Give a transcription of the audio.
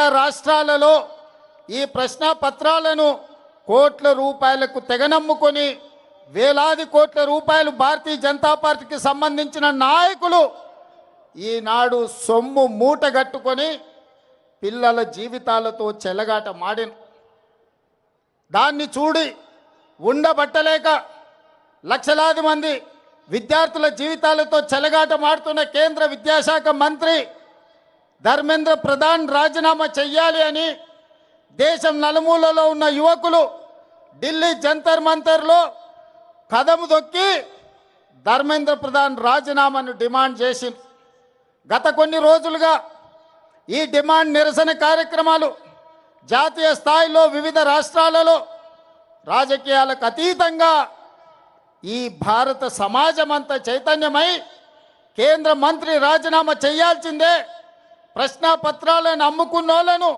ఆయా రాష్ట్రాలలో ఈ ప్రశ్నాపత్రాలను కోట్ల రూపాయలకు తెగనమ్ముకొని వేలాది కోట్ల రూపాయలు భారతీయ జనతా పార్టీకి సంబంధించిన నాయకులు ఈనాడు సొమ్ము మూటగట్టుకొని పిల్లల జీవితాలతో చెలగాట మాడిన దాన్ని చూడి ఉండబట్టలేక లక్షలాది మంది విద్యార్థుల జీవితాలతో చెలగాట మాడుతున్న కేంద్ర విద్యాశాఖ మంత్రి ధర్మేంద్ర ప్రధాన్ రాజీనామా చెయ్యాలి అని దేశం నలుమూలలో ఉన్న యువకులు ఢిల్లీ జంతర్ మంతర్లో కదము దొక్కి ధర్మేంద్ర ప్రధాన్ రాజీనామాను డిమాండ్ చేసి గత కొన్ని రోజులుగా ఈ డిమాండ్ నిరసన కార్యక్రమాలు జాతీయ స్థాయిలో వివిధ రాష్ట్రాలలో రాజకీయాలకు అతీతంగా ఈ భారత సమాజం అంతా చైతన్యమై కేంద్ర మంత్రి రాజీనామా చేయాల్సిందే, ప్రశ్నాపత్రాలను అమ్ముకున్నోళ్లను